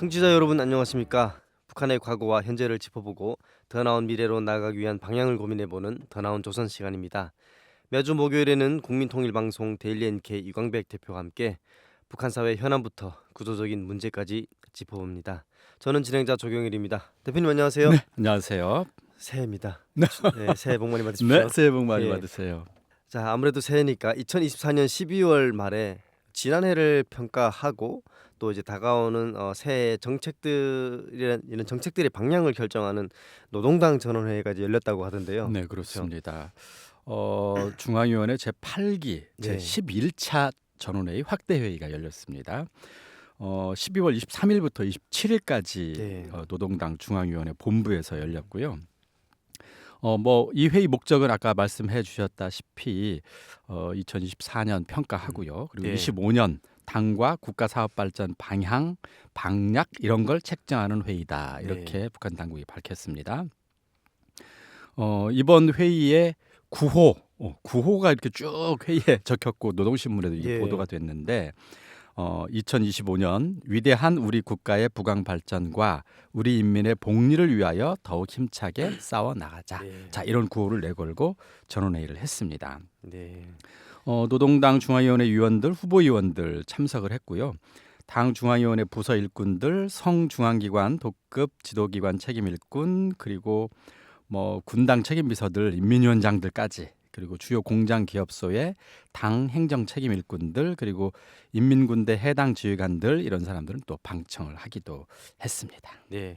청취자 여러분 안녕하십니까? 북한의 과거와 현재를 짚어보고 더 나은 미래로 나아가기 위한 방향을 고민해보는 더 나은 조선 시간입니다. 매주 목요일에는 국민통일방송 데일리 NK 이광백 대표와 함께 북한 사회 현안부터 구조적인 문제까지 짚어봅니다. 저는 진행자 조경일입니다. 대표님 안녕하세요. 네, 안녕하세요. 새해입니다. 네, 네, 새해 복 많이 받으십시오. 네, 새해 복 많이 예. 받으세요. 자, 아무래도 새해니까 2024년 12월 말에 지난해를 평가하고 또 이제 다가오는 새해 이런 정책들의 방향을 결정하는 노동당 전원회의가 이제 열렸다고 하던데요. 네, 그렇죠? 그렇습니다. 중앙위원회 제8기 네. 제11차 전원회의 확대 회의가 열렸습니다. 12월 23일부터 27일까지 네. 노동당 중앙위원회 본부에서 열렸고요. 이 회의 목적은 아까 말씀해 주셨다시피 2024년 평가하고요. 그리고 네. 25년 당과 국가 사업 발전 방향, 방략 이런 걸 책정하는 회의다. 이렇게 북한 당국이 밝혔습니다. 이번 회의에 9호가 이렇게 쭉 회의에 적혔고 노동신문에도 이게 예. 보도가 됐는데 2025년 위대한 우리 국가의 부강 발전과 우리 인민의 복리를 위하여 더욱 힘차게 싸워 나가자. 네. 자, 이런 구호를 내걸고 전원회의를 했습니다. 네. 노동당 중앙위원회 위원들, 후보위원들 참석을 했고요. 당 중앙위원회 부서 일꾼들, 성중앙기관, 독급 지도기관 책임 일꾼, 그리고 군당 책임 비서들, 인민위원장들까지, 그리고 주요 공장 기업소의 당 행정 책임 일꾼들, 그리고 인민군대 해당 지휘관들 이런 사람들은 또 방청을 하기도 했습니다. 네.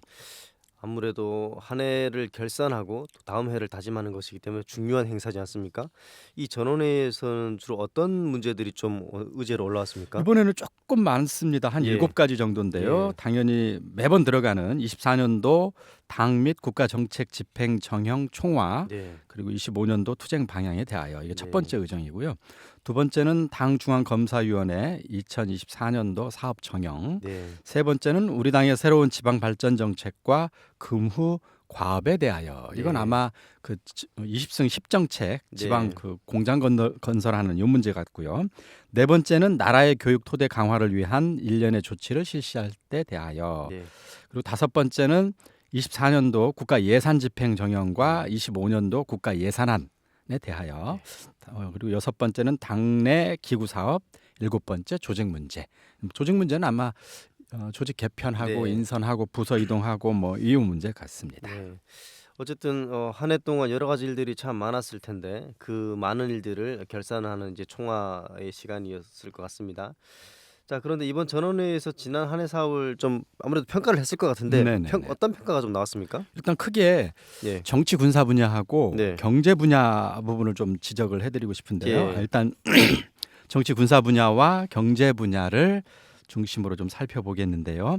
아무래도 한 해를 결산하고 또 다음 해를 다짐하는 것이기 때문에 중요한 행사지 않습니까? 이 전원회에서는 주로 어떤 문제들이 좀 의제로 올라왔습니까? 이번에는 조금 많습니다. 한 예. 7가지 정도인데요. 예. 당연히 매번 들어가는 24년도 당 및 국가정책 집행 정형 총화, 네. 그리고 25년도 투쟁 방향에 대하여 이게 첫 네. 번째 의정이고요. 두 번째는 당 중앙검사위원회 2024년도 사업 정형, 네. 세 번째는 우리 당의 새로운 지방 발전 정책과 금후 과업에 대하여, 이건 네. 아마 그 20승 10정책 지방 네. 그 공장 건설하는 이 문제 같고요. 네 번째는 나라의 교육 토대 강화를 위한 일련의 조치를 실시할 때 대하여, 네. 그리고 다섯 번째는 24년도 국가 예산 집행 정형과 25년도 국가 예산안에 대하여, 그리고 여섯 번째는 당내 기구 사업, 일곱 번째 조직 문제. 조직 문제는 아마 조직 개편하고 네. 인선하고 부서 이동하고 이 문제 같습니다. 네. 어쨌든 한 해 동안 여러 가지 일들이 참 많았을 텐데 그 많은 일들을 결산하는 이제 총화의 시간이었을 것 같습니다. 자, 그런데 이번 전원회의에서 지난 한 해 사업을 좀 아무래도 평가를 했을 것 같은데 네네네. 어떤 평가가 좀 나왔습니까? 일단 크게 예. 정치 군사 분야하고 네. 경제 분야 부분을 좀 지적을 해드리고 싶은데요. 예. 일단 정치 군사 분야와 경제 분야를 중심으로 좀 살펴보겠는데요.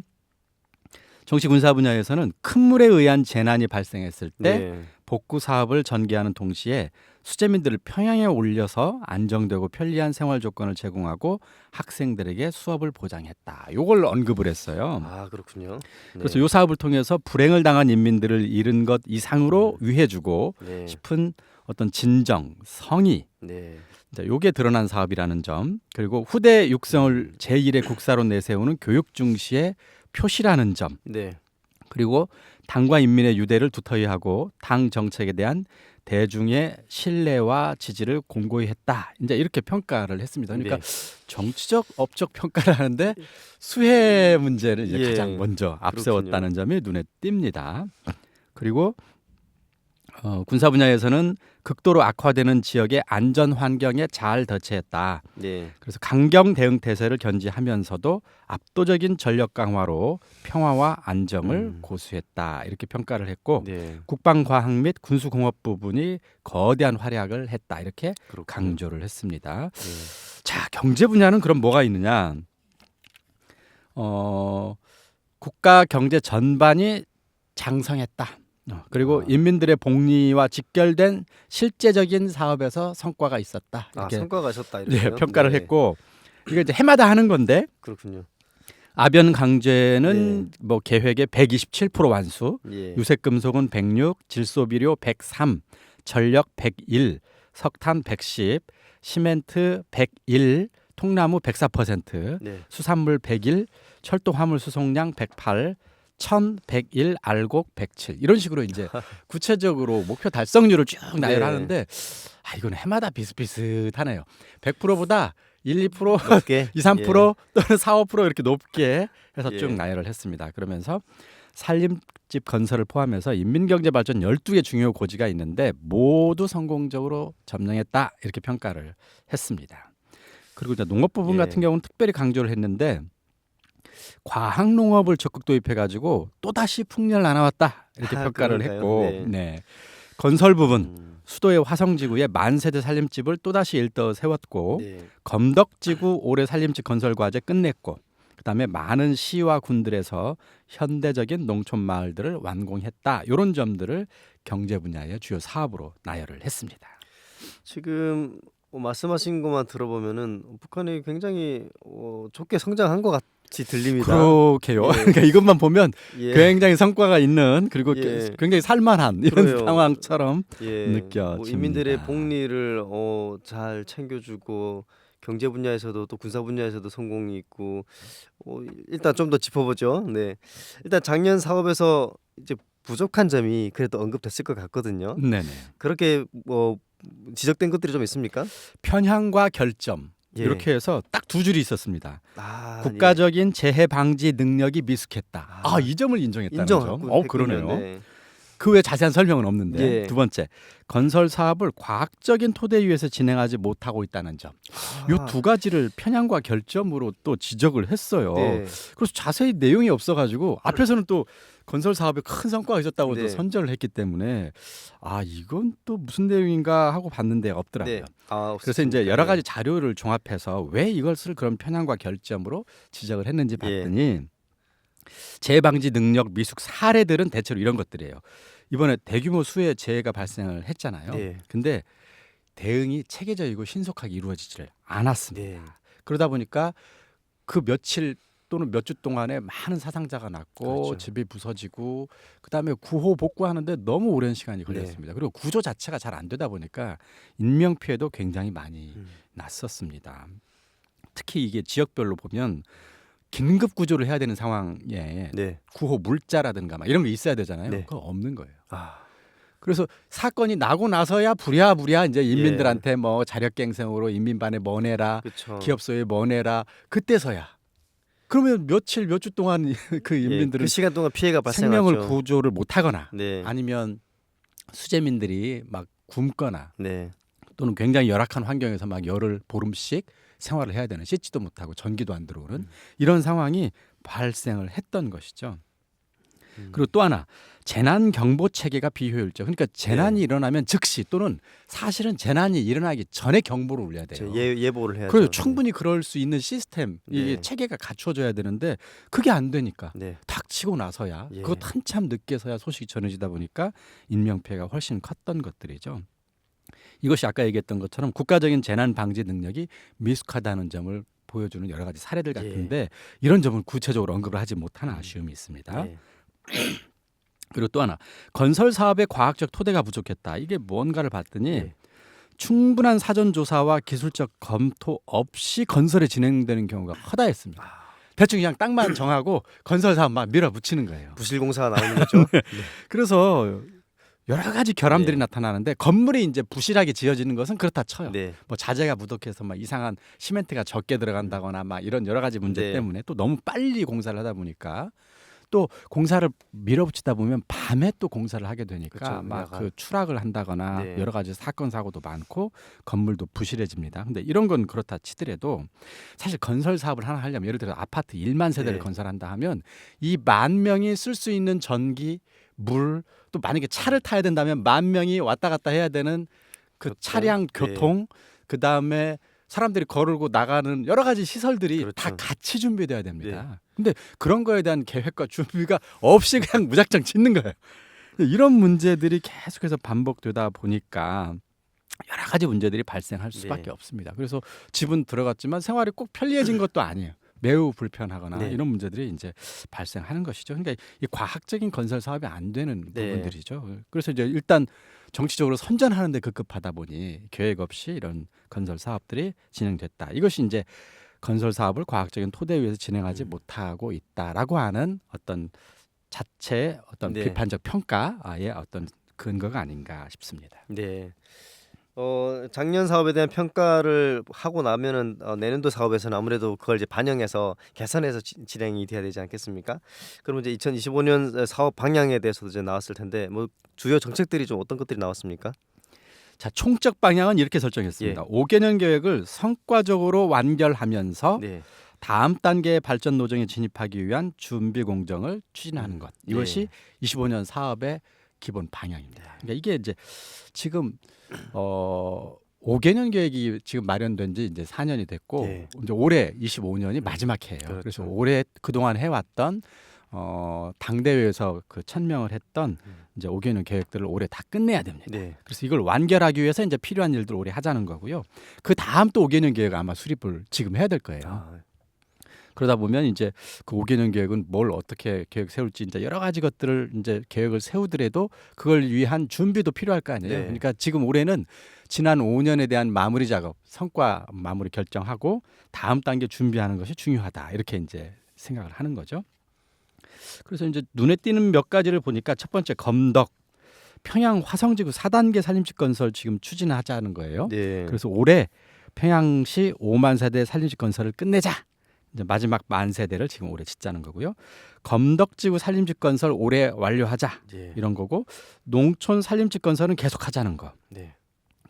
정치 군사 분야에서는 큰 물에 의한 재난이 발생했을 때 네. 복구 사업을 전개하는 동시에 수재민들을 평양에 올려서 안정되고 편리한 생활 조건을 제공하고 학생들에게 수업을 보장했다. 이걸 언급을 했어요. 아, 그렇군요. 그래서 이 사업을 통해서 불행을 당한 인민들을 잃은 것 이상으로 위해주고 네. 싶은 어떤 진정, 성의, 네. 요게 드러난 사업이라는 점, 그리고 후대 육성을 제1의 국사로 내세우는 교육 중시의 표시라는 점, 네. 그리고 당과 인민의 유대를 두터이 하고 당 정책에 대한 대중의 신뢰와 지지를 공고히 했다. 이제 이렇게 평가를 했습니다. 그러니까 정치적, 업적 평가를 하는데 수혜 문제를 이제 예. 가장 먼저 앞세웠다는 점이 눈에 띕니다. 그리고 군사 분야에서는 극도로 악화되는 지역의 안전 환경에 잘 대처했다. 네. 그래서 강경 대응 태세를 견지하면서도 압도적인 전력 강화로 평화와 안정을 고수했다. 이렇게 평가를 했고, 네. 국방과학 및 군수공업 부분이 거대한 활약을 했다. 이렇게 그렇군요. 강조를 했습니다. 네. 자, 경제 분야는 그럼 뭐가 있느냐? 국가 경제 전반이 장성했다. 그리고 인민들의 복리와 직결된 실제적인 사업에서 성과가 있었다. 아, 이렇게 성과가 있었다 이렇게요? 평가를 네. 했고, 이게 이제 해마다 하는 건데 그렇군요. 아변 강제는 계획의 127% 완수, 예. 유색금속은 106, 질소비료 103, 전력 101, 석탄 110, 시멘트 101, 통나무 104%, 네. 수산물 101, 철도 화물 수송량 108, 천 101, 알곡 107 이런 식으로 이제 구체적으로 목표 달성률을 쭉 나열하는데 이건 해마다 비슷비슷하네요. 100%보다 1, 2%, 높게 2, 3% 또는 4, 5% 이렇게 높게 해서 예. 쭉 나열을 했습니다. 그러면서 살림집 건설을 포함해서 인민경제발전 12개 중요 고지가 있는데 모두 성공적으로 점령했다 이렇게 평가를 했습니다. 그리고 이제 농업 부분 예. 같은 경우는 특별히 강조를 했는데 과학농업을 적극 도입해가지고 또다시 풍년을 나눠왔다 이렇게 평가를 그런가요? 했고 네. 네. 건설 부분 음, 수도의 화성지구에 만세대 살림집을 또다시 일더 세웠고 네. 검덕지구 올해 살림집 건설 과제 끝냈고 그다음에 많은 시와 군들에서 현대적인 농촌 마을들을 완공했다. 이런 점들을 경제 분야의 주요 사업으로 나열을 했습니다. 지금 말씀하신 것만 들어보면은 북한이 굉장히 좋게 성장한 것 같이 들립니다. 그렇게요. 예. 그러니까 이것만 보면 예. 굉장히 성과가 있는 그리고 예. 굉장히 살만한 이런 그래요. 상황처럼 예. 느껴집니다. 인민들의 복리를 잘 챙겨주고 경제 분야에서도 또 군사 분야에서도 성공이 있고 일단 좀 더 짚어보죠. 네. 일단 작년 사업에서 이제 부족한 점이 그래도 언급됐을 것 같거든요. 네네. 그렇게 지적된 것들이 좀 있습니까? 편향과 결점 예. 이렇게 해서 딱 두 줄이 있었습니다. 아, 국가적인 재해 방지 능력이 미숙했다. 아, 이 점을 인정했다는 인정했군요. 점. 그러네요. 네. 그 외에 자세한 설명은 없는데 예. 두 번째 건설 사업을 과학적인 토대 위에서 진행하지 못하고 있다는 점. 이 두 가지를 편향과 결점으로 또 지적을 했어요. 네. 그래서 자세히 내용이 없어가지고 앞에서는 또 건설 사업에 큰 성과가 있었다고 네. 또 선전을 했기 때문에 이건 또 무슨 내용인가 하고 봤는데 없더라고요. 네. 그래서 이제 여러 가지 자료를 종합해서 왜 이것을 그런 편향과 결점으로 지적을 했는지 봤더니 재해방지 능력 미숙 사례들은 대체로 이런 것들이에요. 이번에 대규모 수해 재해가 발생을 했잖아요. 네. 근데 대응이 체계적이고 신속하게 이루어지지를 않았습니다. 네. 그러다 보니까 그 며칠 또는 몇 주 동안에 많은 사상자가 났고 그렇죠. 집이 부서지고 그다음에 구호 복구하는데 너무 오랜 시간이 걸렸습니다. 그리고 구조 자체가 잘 안 되다 보니까 인명 피해도 굉장히 많이 났었습니다. 특히 이게 지역별로 보면 긴급 구조를 해야 되는 상황에 네. 구호 물자라든가 막 이런 게 있어야 되잖아요. 네. 그거 없는 거예요. 아, 그래서 사건이 나고 나서야 부랴부랴 이제 인민들한테 뭐 자력갱생으로 인민반에 뭐 내라, 그렇죠. 기업소에 뭐 내라 그때서야. 그러면 며칠 몇 주 동안 그 인민들은 그 시간 동안 피해가 발생하죠. 생명을 구조를 못하거나 네. 아니면 수재민들이 막 굶거나 네. 또는 굉장히 열악한 환경에서 막 열흘 보름씩 생활을 해야 되는 씻지도 못하고 전기도 안 들어오는 이런 상황이 발생을 했던 것이죠. 그리고 또 하나 재난 경보 체계가 비효율적. 그러니까 재난이 일어나면 즉시 또는 사실은 재난이 일어나기 전에 경보를 울려야 돼요. 예보를 해야죠. 그래서 충분히 그럴 수 있는 시스템, 이게 네. 체계가 갖춰져야 되는데 그게 안 되니까 네. 닥치고 나서야 예. 그것 한참 늦게서야 소식이 전해지다 보니까 인명 피해가 훨씬 컸던 것들이죠. 이것이 아까 얘기했던 것처럼 국가적인 재난 방지 능력이 미숙하다는 점을 보여주는 여러 가지 사례들 같은데 이런 점을 구체적으로 언급을 하지 못하는 아쉬움이 있습니다. 네. 그리고 또 하나 건설 사업의 과학적 토대가 부족했다. 이게 뭔가를 봤더니 네. 충분한 사전 조사와 기술적 검토 없이 건설이 진행되는 경우가 허다했습니다. 대충 그냥 땅만 정하고 건설 사업 막 밀어붙이는 거예요. 부실공사가 나오는 거죠. 네. 그래서 여러 가지 결함들이 네. 나타나는데 건물이 이제 부실하게 지어지는 것은 그렇다 쳐요. 네. 뭐 자재가 부족해서 막 이상한 시멘트가 적게 들어간다거나 막 이런 여러 가지 문제 네. 때문에 또 너무 빨리 공사를 하다 보니까 또 공사를 밀어붙이다 보면 밤에 또 공사를 하게 되니까 그렇죠. 막 야간. 그 추락을 한다거나 네. 여러 가지 사건 사고도 많고 건물도 부실해집니다. 근데 이런 건 그렇다 치더라도 사실 건설 사업을 하나 하려면 예를 들어 아파트 1만 세대를 네. 건설한다 하면 이 10,000명이 쓸 수 있는 전기, 물, 또 만약에 차를 타야 된다면 10,000명이 왔다 갔다 해야 되는 그 교통. 차량 교통 그다음에 사람들이 거르고 나가는 여러 가지 시설들이 그렇죠. 다 같이 준비돼야 됩니다. 근데 그런 거에 대한 계획과 준비가 없이 그냥 무작정 짓는 거예요. 이런 문제들이 계속해서 반복되다 보니까 여러 가지 문제들이 발생할 수밖에 네. 없습니다. 그래서 집은 들어갔지만 생활이 꼭 편리해진 것도 아니에요. 매우 불편하거나 네. 이런 문제들이 이제 발생하는 것이죠. 그러니까 이 과학적인 건설 사업이 안 되는 네. 부분들이죠. 그래서 이제 일단 정치적으로 선전하는데 급급하다 보니 계획 없이 이런 건설 사업들이 진행됐다. 이것이 이제 건설 사업을 과학적인 토대 위에서 진행하지 못하고 있다라고 하는 어떤 자체의 어떤 네. 비판적 평가의 어떤 근거가 아닌가 싶습니다. 네. 작년 사업에 대한 평가를 하고 나면은 내년도 사업에서는 아무래도 그걸 이제 반영해서 개선해서 진행이 돼야 되지 않겠습니까? 그러면 이제 2025년 사업 방향에 대해서도 이제 나왔을 텐데 뭐 주요 정책들이 좀 어떤 것들이 나왔습니까? 자, 총적 방향은 이렇게 예. 설정했습니다. 5개년 계획을 성과적으로 완결하면서 네. 다음 단계의 발전 노정에 진입하기 위한 준비 공정을 추진하는 것. 이것이 25년 사업의 기본 방향입니다. 그러니까 이게 이제 지금 5개년 계획이 지금 마련된 지 이제 4년이 됐고 네. 이제 올해 25년이 마지막 해예요. 그렇죠. 그래서 올해 그동안 해왔던 당대회에서 그 천명을 했던 이제 5개년 계획들을 올해 다 끝내야 됩니다. 네. 그래서 이걸 완결하기 위해서 이제 필요한 일들 올해 하자는 거고요. 그 다음 또 5개년 계획 아마 수립을 지금 해야 될 거예요. 아, 그러다 보면 이제 그 5개년 계획은 뭘 어떻게 계획 세울지 이제 여러 가지 것들을 이제 계획을 세우더라도 그걸 위한 준비도 필요할 거 아니에요. 네. 그러니까 지금 올해는 지난 5년에 대한 마무리 작업, 성과 마무리 결정하고 다음 단계 준비하는 것이 중요하다. 이렇게 이제 생각을 하는 거죠. 그래서 이제 눈에 띄는 몇 가지를 보니까 첫 번째 검덕 평양 화성지구 4단계 산림집 건설 지금 추진하자는 거예요. 네. 그래서 올해 평양시 5만 세대 산림집 건설을 끝내자. 이제 마지막 만 세대를 지금 올해 짓자는 거고요. 검덕지구 산림집 건설 올해 완료하자 네. 이런 거고 농촌 산림집 건설은 계속하자는 거. 네.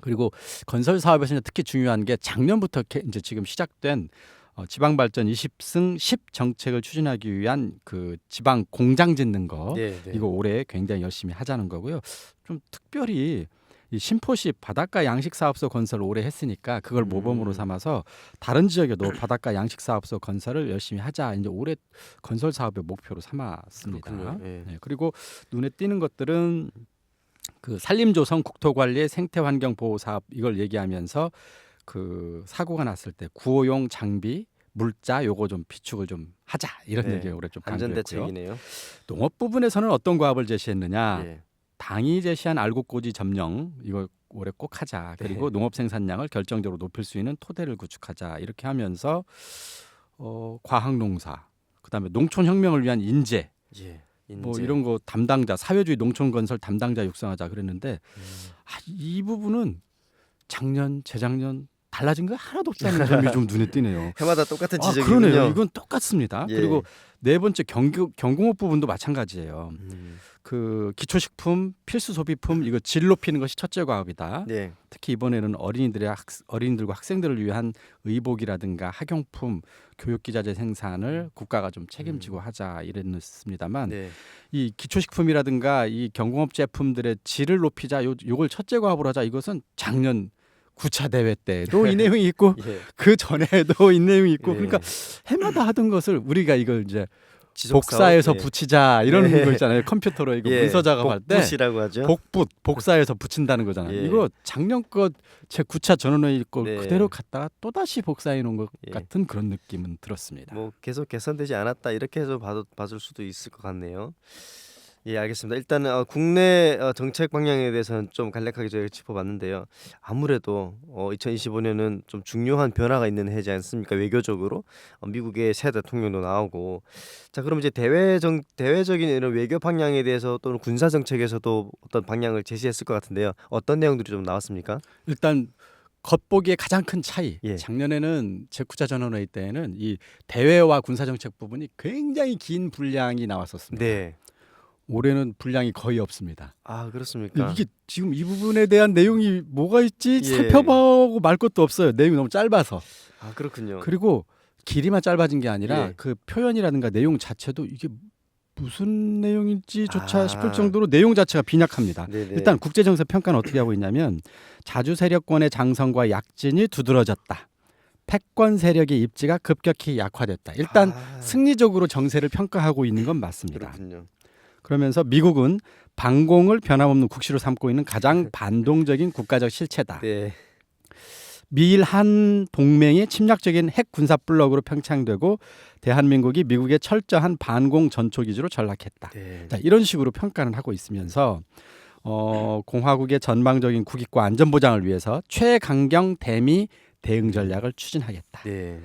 그리고 건설 사업에서 특히 중요한 게 작년부터 이제 지금 시작된 지방발전 20승 10 정책을 추진하기 위한 그 지방 공장 짓는 거 네. 네. 이거 올해 굉장히 열심히 하자는 거고요. 좀 특별히 이 신포시 바닷가 양식사업소 건설 올해 했으니까 그걸 모범으로 삼아서 다른 지역에도 바닷가 양식사업소 건설을 열심히 하자. 이제 올해 건설 사업의 목표로 삼았습니다. 그렇군요. 예. 네, 그리고 눈에 띄는 것들은 그 산림조성 국토관리 생태환경 보호 사업 이걸 얘기하면서 그 사고가 났을 때 구호용 장비 물자 요거 좀 비축을 좀 하자 이런 네. 얘기 올해 좀 안전 강조했고요. 대책이네요. 농업 부분에서는 어떤 과업을 제시했느냐? 예. 당이 제시한 알곡고지 점령 이거 올해 꼭 하자. 그리고 농업 생산량을 결정적으로 높일 수 있는 토대를 구축하자. 이렇게 하면서 과학농사, 그다음에 농촌혁명을 위한 인재, 예. 뭐 인재. 이런 거 담당자, 사회주의 농촌 건설 담당자 육성하자 그랬는데 이 부분은 작년, 재작년 달라진 거 하나도 없다는 점이 좀 눈에 띄네요. 해마다 똑같은 아, 지적이군요. 그러네요. 이건 똑같습니다. 예. 그리고 네 번째 경공업 부분도 마찬가지예요. 그 기초식품, 필수 소비품 이거 질 높이는 것이 첫째 과업이다. 네. 특히 이번에는 어린이들과 학생들을 위한 의복이라든가 학용품, 교육기자재 생산을 국가가 좀 책임지고 하자 이랬습니다만 네. 이 기초식품이라든가 이 경공업 제품들의 질을 높이자 요걸 첫째 과업으로 하자 이것은 작년 9차 대회 때도 이 내용이 있고 예. 그 전에도 이 내용이 있고 예. 그러니까 해마다 하던 것을 우리가 이걸 이제 지속 복사해서 사업? 예. 붙이자 이런 네. 거 있잖아요. 컴퓨터로 이거 예. 문서 작업할 때 복붙이라고 하죠. 복사해서 붙인다는 거잖아요. 예. 이거 작년 거 제 9차 전원회의 걸 네. 그대로 갖다가 또 다시 복사해 놓은 것 예. 같은 그런 느낌은 들었습니다. 뭐 계속 개선되지 않았다 이렇게 해서 봐줄 수도 있을 것 같네요. 예, 알겠습니다. 일단은 국내 정책 방향에 대해서는 좀 간략하게 저희가 짚어봤는데요. 아무래도 2025년은 좀 중요한 변화가 있는 해지 않습니까? 외교적으로 미국의 새 대통령도 나오고, 자 그럼 이제 대외적인 이런 외교 방향에 대해서 또는 군사 정책에서도 어떤 방향을 제시했을 것 같은데요. 어떤 내용들이 좀 나왔습니까? 일단 겉보기에 가장 큰 차이. 예. 작년에는 제9차 전원회의 때에는 이 대외와 군사정책 부분이 굉장히 긴 분량이 나왔었습니다. 네. 올해는 분량이 거의 없습니다. 아 그렇습니까? 이게 지금 이 부분에 대한 내용이 뭐가 있지 예. 살펴보고 말 것도 없어요. 내용이 너무 짧아서. 아 그렇군요. 그리고 길이만 짧아진 게 아니라 예. 그 표현이라든가 내용 자체도 이게 무슨 내용인지조차 아. 싶을 정도로 내용 자체가 빈약합니다. 네네. 일단 국제정세 평가는 어떻게 하고 있냐면 자주 세력권의 장성과 약진이 두드러졌다. 패권 세력의 입지가 급격히 약화됐다. 일단 승리적으로 정세를 평가하고 있는 건 맞습니다. 그렇군요. 그러면서 미국은 반공을 변함없는 국시로 삼고 있는 가장 반동적인 국가적 실체다. 네. 미일 한 동맹이 침략적인 핵 군사 블록으로 평창되고 대한민국이 미국의 철저한 반공 전초 기지로 전락했다. 네. 자, 이런 식으로 평가는 하고 있으면서 공화국의 전방적인 국익과 안전 보장을 위해서 최강경 대미 대응 전략을 추진하겠다. 네.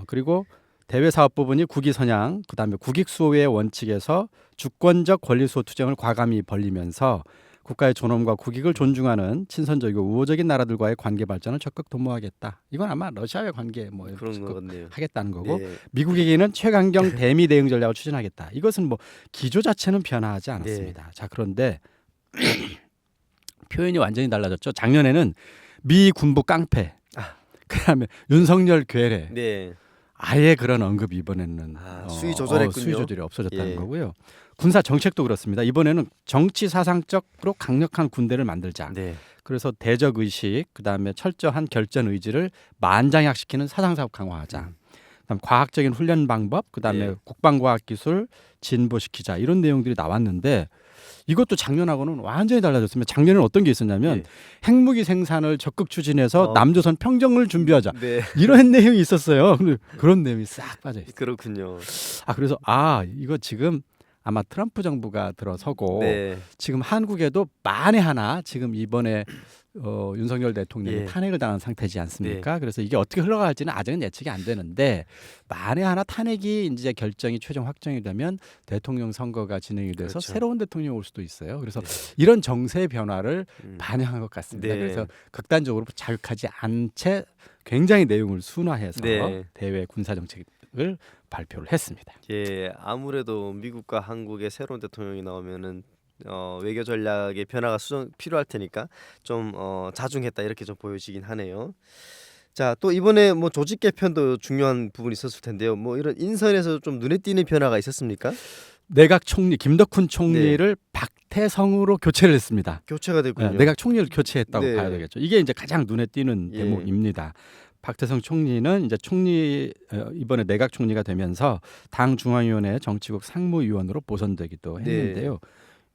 그리고 대외 사업 부분이 국위 선양, 그다음에 국익 수호의 원칙에서 주권적 권리 수호 투쟁을 과감히 벌리면서 국가의 존엄과 국익을 존중하는 친선적이고 우호적인 나라들과의 관계 발전을 적극 도모하겠다. 이건 아마 러시아와의 관계 뭐 그런 적극 것 같네요. 하겠다는 거고 네. 미국에게는 최강경 대미 대응 전략을 추진하겠다. 이것은 뭐 기조 자체는 변화하지 않았습니다. 자, 그런데 표현이 완전히 달라졌죠. 작년에는 미 군부 깡패, 그다음에 윤석열 괴뢰, 네. 아예 그런 언급이 이번에는 수위 조절했군요. 수위 조절이 없어졌다는 예. 거고요. 군사 정책도 그렇습니다. 이번에는 정치 사상적으로 강력한 군대를 만들자. 네. 그래서 대적 의식, 그다음에 철저한 결전 의지를 만장약시키는 사상 사업 강화하자. 그다음 과학적인 훈련 방법, 그다음에 예. 국방과학 기술 진보시키자 이런 내용들이 나왔는데 이것도 작년하고는 완전히 달라졌습니다. 작년에는 어떤 게 있었냐면 예. 핵무기 생산을 적극 추진해서 남조선 평정을 준비하자. 네. 이런 내용이 있었어요. 근데 그런 내용이 싹 빠져 있어요. 그렇군요. 그래서 이거 지금 아마 트럼프 정부가 들어서고 네. 지금 한국에도 만에 하나 지금 이번에 윤석열 대통령이 예. 탄핵을 당한 상태지 않습니까? 그래서 이게 어떻게 흘러갈지는 아직은 예측이 안 되는데 만에 하나 탄핵이 이제 결정이 최종 확정이 되면 대통령 선거가 진행이 돼서 그렇죠. 새로운 대통령이 올 수도 있어요. 그래서 네. 이런 정세 변화를 반영한 것 같습니다. 네. 그래서 극단적으로 자극하지 않은 채 굉장히 내용을 순화해서 네. 대외 군사 정책을 발표를 했습니다. 예, 아무래도 미국과 한국의 새로운 대통령이 나오면은 외교 전략의 변화가 필요할 테니까 좀 자중했다 이렇게 좀 보여지긴 하네요. 자, 또 이번에 뭐 조직 개편도 중요한 부분이 있었을 텐데요. 뭐 이런 인선에서 좀 눈에 띄는 변화가 있었습니까? 내각 총리 김덕훈 총리를 박태성으로 교체를 했습니다. 교체가 됐군요. 내각 총리를 교체했다고 네. 봐야 되겠죠. 이게 이제 가장 눈에 띄는 예. 대목입니다. 박태성 총리는 이제 이번에 내각 총리가 되면서 당 중앙위원회 정치국 상무위원으로 보선되기도 했는데요.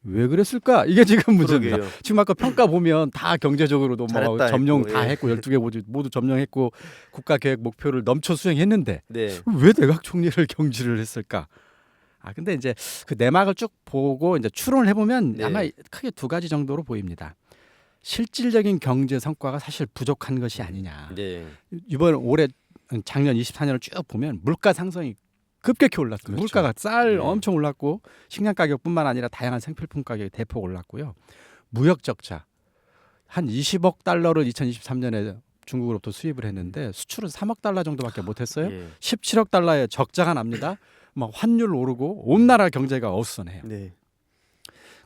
왜 그랬을까? 이게 지금 문제입니다. 그러게요. 지금 아까 평가 보면 다 경제적으로도 뭐 잘했다 점령 했고, 다 예. 했고 12개 모두 점령했고 국가 계획 목표를 넘쳐 수행했는데 네. 왜 내각 총리를 경질을 했을까? 근데 이제 그 내막을 쭉 보고 이제 추론을 해보면 네. 아마 크게 두 가지 정도로 보입니다. 실질적인 경제 성과가 사실 부족한 것이 아니냐. 네. 이번 올해 작년 24년을 쭉 보면 물가 상승이 급격히 올랐습니다. 그렇죠. 물가가 쌀 네. 엄청 올랐고 식량 가격뿐만 아니라 다양한 생필품 가격이 대폭 올랐고요. 무역 적자 한 20억 달러를 2023년에 중국으로부터 수입을 했는데 수출은 3억 달러 정도밖에 못했어요. 예. 17억 달러의 적자가 납니다. 막 환율 오르고 온 나라 경제가 어수선해요. 네.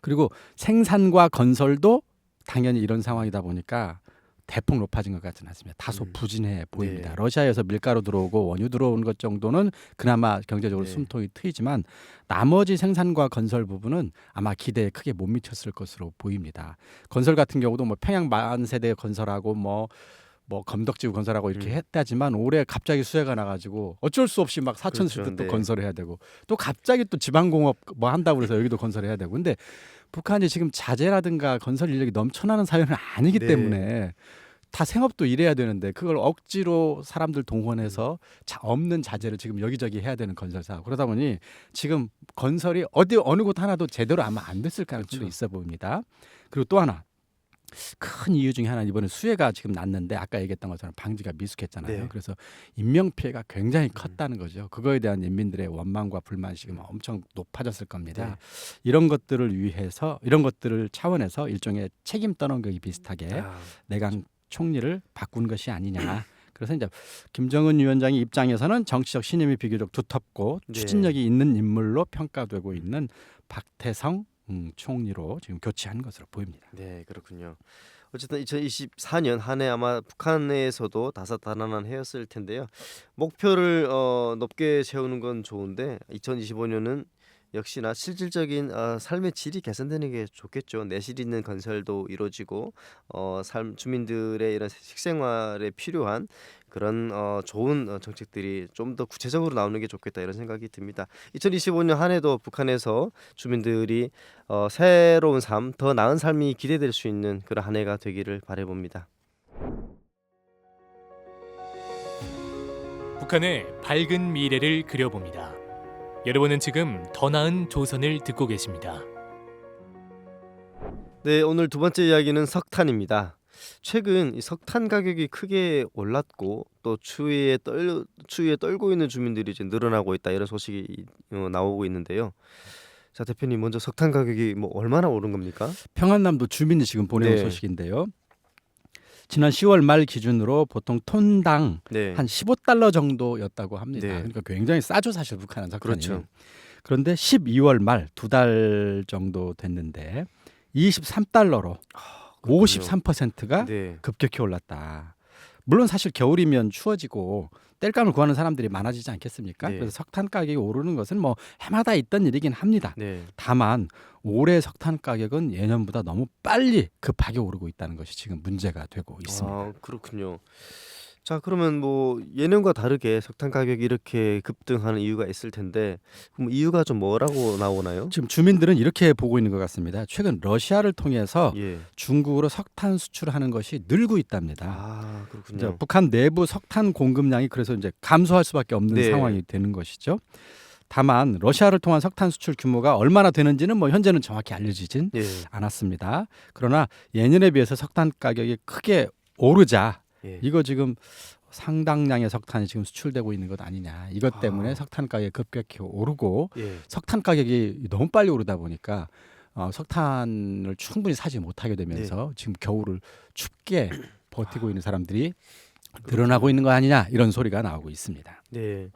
그리고 생산과 건설도 당연히 이런 상황이다 보니까 대폭 높아진 것 같지는 않습니다. 다소 부진해 보입니다. 네. 러시아에서 밀가루 들어오고 원유 들어오는 것 정도는 그나마 경제적으로 네. 숨통이 트이지만 나머지 생산과 건설 부분은 아마 기대에 크게 못 미쳤을 것으로 보입니다. 건설 같은 경우도 뭐 평양 만세대 건설하고 뭐 검덕지구 건설하고 이렇게 했다지만 올해 갑자기 수해가 나가지고 어쩔 수 없이 막 사천수도 그렇죠. 또 네. 건설해야 되고 또 갑자기 또 지방공업 뭐 한다고 그래서 여기도 건설해야 되고 근데 북한이 지금 자재라든가 건설 인력이 넘쳐나는 사회는 아니기 네. 때문에 다 생업도 일해야 되는데 그걸 억지로 사람들 동원해서 없는 자재를 지금 여기저기 해야 되는 건설사 그러다 보니 지금 건설이 어느 곳 하나도 제대로 아마 안 됐을 가능성도 그렇죠. 있어 보입니다. 그리고 또 하나 큰 이유 중에 하나는 이번에 수해가 지금 났는데 아까 얘기했던 것처럼 방지가 미숙했잖아요. 네. 그래서 인명 피해가 굉장히 컸다는 거죠. 그거에 대한 인민들의 원망과 불만이 지금 엄청 높아졌을 겁니다. 네. 이런 것들을 차원해서 일종의 책임 떠넘기기 비슷하게 내각 총리를 바꾼 것이 아니냐. 그래서 이제 김정은 위원장의 입장에서는 정치적 신임이 비교적 두텁고 네. 추진력이 있는 인물로 평가되고 있는 박태성 총리로 지금 교체한 것으로 보입니다. 네, 그렇군요. 어쨌든 2024년 한 해 아마 북한에서도 다사다난한 해였을 텐데요. 목표를 높게 세우는 건 좋은데 2025년은 역시나 실질적인 삶의 질이 개선되는 게 좋겠죠. 내실 있는 건설도 이루어지고 주민들의 이런 식생활에 필요한 그런 좋은 정책들이 좀 더 구체적으로 나오는 게 좋겠다 이런 생각이 듭니다. 2025년 한 해도 북한에서 주민들이 새로운 삶, 더 나은 삶이 기대될 수 있는 그런 한 해가 되기를 바라봅니다. 북한의 밝은 미래를 그려봅니다. 여러분은 지금 더 나은 조선을 듣고 계십니다. 네, 오늘 두 번째 이야기는 석탄입니다. 최근 이 석탄 가격이 크게 올랐고 또 추위에 떨고 있는 주민들이 이제 늘어나고 있다 이런 소식이 나오고 있는데요. 자, 대표님 먼저 석탄 가격이 뭐 얼마나 오른 겁니까? 평안남도 주민이 지금 보내온 네. 소식인데요. 지난 10월 말 기준으로 보통 톤당 네. 한 15달러 정도였다고 합니다. 네. 그러니까 굉장히 싸죠 사실 북한은 석탄이. 그렇죠. 그런데 12월 말 2달 정도 됐는데 23달러로 53%가 네. 급격히 올랐다. 물론 사실 겨울이면 추워지고 땔감을 구하는 사람들이 많아지지 않겠습니까? 네. 그래서 석탄 가격이 오르는 것은 뭐 해마다 있던 일이긴 합니다. 네. 다만 올해 석탄 가격은 예년보다 너무 빨리 급하게 오르고 있다는 것이 지금 문제가 되고 있습니다. 아, 그렇군요. 자, 그러면 뭐 예년과 다르게 석탄 가격이 이렇게 급등하는 이유가 있을 텐데 그럼 이유가 좀 뭐라고 나오나요? 지금 주민들은 이렇게 보고 있는 것 같습니다. 최근 러시아를 통해서 예. 중국으로 석탄 수출하는 것이 늘고 있답니다. 아, 이제 그렇군요. 북한 내부 석탄 공급량이 그래서 이제 감소할 수밖에 없는 네. 상황이 되는 것이죠. 다만 러시아를 통한 석탄 수출 규모가 얼마나 되는지는 뭐 현재는 정확히 알려지진 예. 않았습니다. 그러나 예년에 비해서 석탄 가격이 크게 오르자 예. 이거 지금 상당량의 석탄이 지금 수출되고 있는 것 아니냐. 이것 때문에 아. 석탄 가격이 급격히 오르고 예. 석탄 가격이 너무 빨리 오르다 보니까 석탄을 충분히 사지 못하게 되면서 지금 겨울을 춥게 버티고 있는 사람들이 늘어나고 있는 거 아니냐 이런 소리가 나오고 있습니다. 네.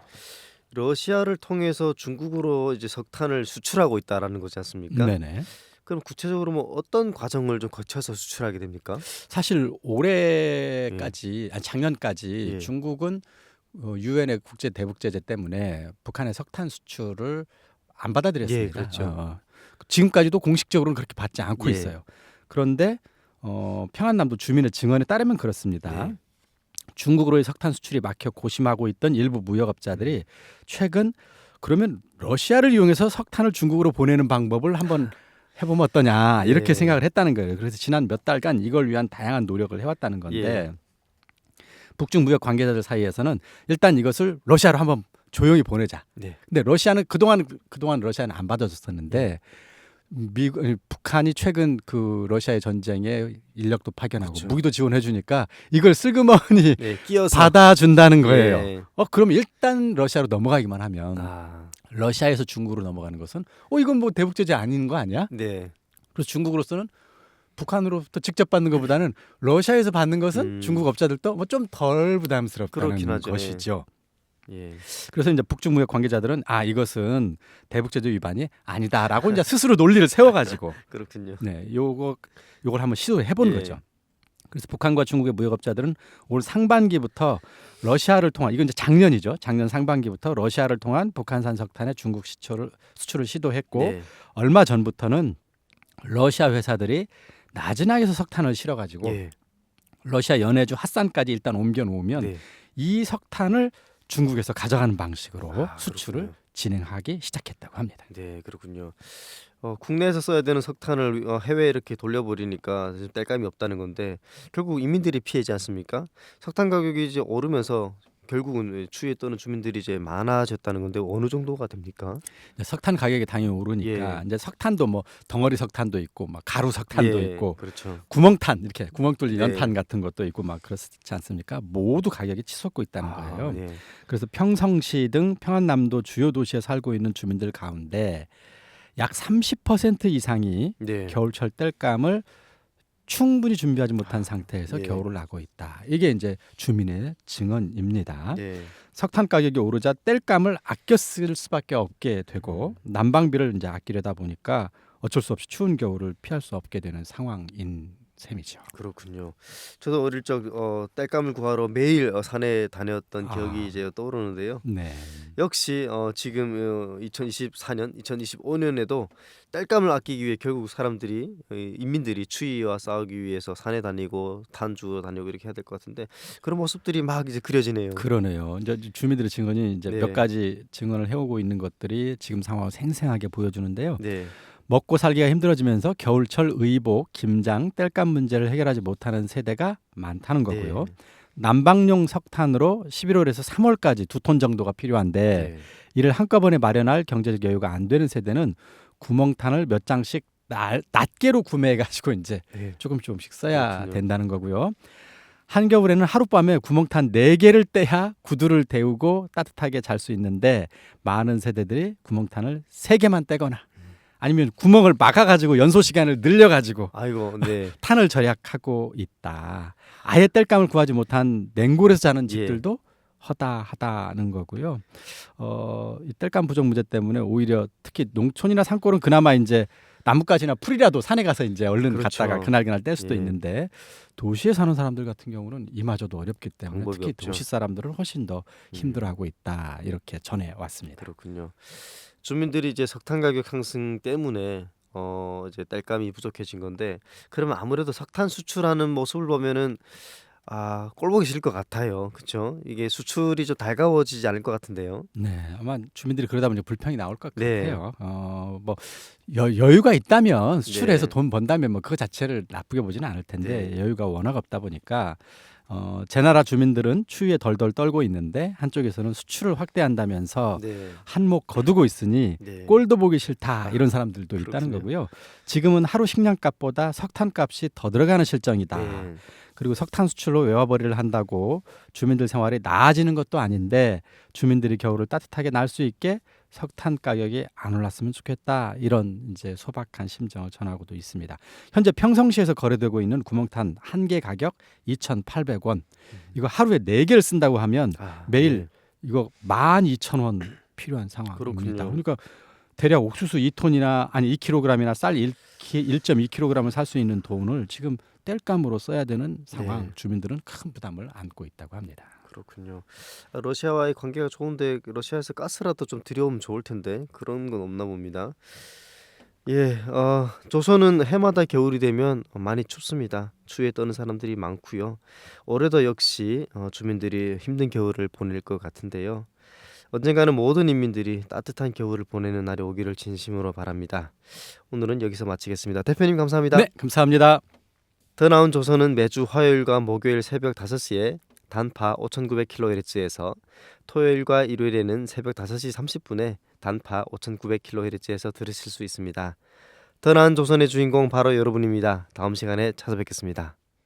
러시아를 통해서 중국으로 이제 석탄을 수출하고 있다라는 거지 않습니까? 네네. 그럼 구체적으로 뭐 어떤 과정을 좀 거쳐서 수출하게 됩니까? 사실 올해까지 아니 작년까지 예. 중국은 유엔의 국제 대북 제재 때문에 북한의 석탄 수출을 안 받아들였습니다. 예, 그렇죠. 지금까지도 공식적으로는 그렇게 받지 않고 예. 있어요. 그런데 평안남도 주민의 증언에 따르면 그렇습니다. 네. 중국으로의 석탄 수출이 막혀 고심하고 있던 일부 무역업자들이 최근 그러면 러시아를 이용해서 석탄을 중국으로 보내는 방법을 한번 해보면 어떠냐 이렇게 네. 생각을 했다는 거예요. 그래서 지난 몇 달간 이걸 위한 다양한 노력을 해왔다는 건데 예. 북중 무역 관계자들 사이에서는 일단 이것을 러시아로 한번 조용히 보내자. 네. 근데 러시아는 그동안 러시아는 안 받아줬었는데 북한이 최근 그 러시아의 전쟁에 인력도 파견하고 그렇죠. 무기도 지원해 주니까 이걸 슬그머니 네, 끼어서 받아준다는 거예요. 예. 그럼 일단 러시아로 넘어가기만 하면 아, 러시아에서 중국으로 넘어가는 것은 이건 뭐 대북 제재 아닌 거 아니야? 네. 그래서 중국으로서는 북한으로부터 직접 받는 것보다는 러시아에서 받는 것은 중국 업자들도 뭐 좀 덜 부담스럽다는 그렇긴 하죠. 것이죠. 예. 그래서 이제 북중 무역 관계자들은 이것은 대북 제재 위반이 아니다라고 이제 스스로 논리를 세워가지고 그렇군요. 네, 요걸 한번 시도해 보는 예. 거죠. 그래서 북한과 중국의 무역업자들은 올 상반기부터 러시아를 통한 이건 이제 작년이죠. 작년 상반기부터 러시아를 통한 북한산 석탄의 중국 수출을 시도했고 네. 얼마 전부터는 러시아 회사들이 나즈나에서 석탄을 실어가지고 예. 러시아 연해주 핫산까지 일단 옮겨 놓으면 네. 이 석탄을 중국에서 가져가는 방식으로 아, 수출을 그렇군요. 진행하기 시작했다고 합니다. 네, 그렇군요. 국내에서 써야 되는 석탄을 해외에 이렇게 돌려버리니까 지금 땔감이 없다는 건데 결국 이민들이 피해지 않습니까? 석탄 가격이 이제 오르면서 결국은 추위에 떠는 주민들이 이제 많아졌다는 건데 어느 정도가 됩니까? 이제 석탄 가격이 당연히 오르니까 예. 이제 석탄도 뭐 덩어리 석탄도 있고 막 가루 석탄도 예, 있고 그렇죠. 구멍탄 이렇게 구멍 뚫린 네. 연탄 같은 것도 있고 막 그렇지 않습니까? 모두 가격이 치솟고 있다는 거예요. 네. 그래서 평성시 등 평안남도 주요 도시에 살고 있는 주민들 가운데 약 30% 이상이 네. 겨울철 땔감을 충분히 준비하지 못한 상태에서 예. 겨울을 나고 있다. 이게 이제 주민의 증언입니다. 네. 석탄 가격이 오르자 땔감을 아껴 쓸 수밖에 없게 되고 난방비를 이제 아끼려다 보니까 어쩔 수 없이 추운 겨울을 피할 수 없게 되는 상황인 셈이죠. 그렇군요. 저도 어릴 적 땔감을 구하러 매일 산에 다녔던 아. 기억이 이제 떠오르는데요. 네. 역시 지금 2024년, 2025년에도 땔감을 아끼기 위해 결국 사람들이 인민들이 추위와 싸우기 위해서 산에 다니고 탄 주워 다니고 이렇게 해야 될 것 같은데 그런 모습들이 막 이제 그려지네요. 그러네요. 이제 주민들의 증언이 이제 네. 몇 가지 증언을 해오고 있는 것들이 지금 상황을 생생하게 보여주는데요. 네. 먹고 살기가 힘들어지면서 겨울철 의복, 김장, 땔감 문제를 해결하지 못하는 세대가 많다는 거고요. 네. 난방용 석탄으로 11월에서 3월까지 2톤 정도가 필요한데 네. 이를 한꺼번에 마련할 경제적 여유가 안 되는 세대는 구멍탄을 몇 장씩 낱개로 구매해 가지고 이제 네. 조금씩 써야 그렇군요. 된다는 거고요. 한겨울에는 하룻밤에 구멍탄 4개를 떼야 구두를 데우고 따뜻하게 잘 수 있는데 많은 세대들이 구멍탄을 3개만 떼거나 아니면 구멍을 막아 가지고 연소 시간을 늘려 가지고 아이고, 네. 탄을 절약하고 있다. 아예 땔감을 구하지 못한 냉골에서 자는 예. 집들도 허다하다는 거고요. 이 땔감 부족 문제 때문에 오히려 특히 농촌이나 산골은 그나마 이제 나뭇가지나 풀이라도 산에 가서 이제 얼른 그렇죠. 갔다가 그날 뗄 수도 예. 있는데 도시에 사는 사람들 같은 경우는 이마저도 어렵기 때문에 방법이 특히 없죠. 도시 사람들은 훨씬 더 음. 힘들어하고 있다. 이렇게 전해 왔습니다. 그렇군요. 주민들이 이제 석탄 가격 상승 때문에 이제 땔감이 부족해진 건데 그러면 아무래도 석탄 수출하는 모습을 보면은 꼴 보기 싫을 것 같아요. 그렇죠? 이게 수출이 좀 달가워지지 않을 것 같은데요. 네, 아마 주민들이 그러다 보니 불평이 나올 것 네. 같아요. 뭐 여유가 있다면 수출해서 네. 돈 번다면 뭐 그거 자체를 나쁘게 보지는 않을 텐데 네. 여유가 워낙 없다 보니까 제 나라 주민들은 추위에 덜덜 떨고 있는데 한쪽에서는 수출을 확대한다면서 네. 한몫 거두고 있으니 네. 꼴도 보기 싫다 이런 사람들도 있다는 그렇군요. 거고요. 지금은 하루 식량값보다 석탄값이 더 들어가는 실정이다. 네. 그리고 석탄 수출로 외화벌이를 한다고 주민들 생활이 나아지는 것도 아닌데 주민들이 겨울을 따뜻하게 날 수 있게 석탄 가격이 안 올랐으면 좋겠다. 이런 이제 소박한 심정을 전하고도 있습니다. 현재 평성시에서 거래되고 있는 구멍탄 한 개 가격 2,800원. 이거 하루에 4개를 쓴다고 하면 매일 네. 이거 12,000원 필요한 상황입니다. 그렇군요. 그러니까 대략 옥수수 2톤이나 아니 2kg이나 쌀 1.2kg을 살 수 있는 돈을 지금 땔감으로 써야 되는 상황. 네. 주민들은 큰 부담을 안고 있다고 합니다. 그렇군요. 러시아와의 관계가 좋은데 러시아에서 가스라도 좀 들여오면 좋을 텐데 그런 건 없나 봅니다. 예, 조선은 해마다 겨울이 되면 많이 춥습니다. 추위에 떠는 사람들이 많고요. 올해도 역시 주민들이 힘든 겨울을 보낼 것 같은데요. 언젠가는 모든 인민들이 따뜻한 겨울을 보내는 날이 오기를 진심으로 바랍니다. 오늘은 여기서 마치겠습니다. 대표님 감사합니다. 네, 감사합니다. 더 나은 조선은 매주 화요일과 목요일 새벽 5시에 단파 5900kHz에서 토요일과 일요일에는 새벽 5시 30분에 단파 5900kHz에서 들으실 수 있습니다. 더 나은 조선의 주인공 바로 여러분입니다. 다음 시간에 찾아뵙겠습니다.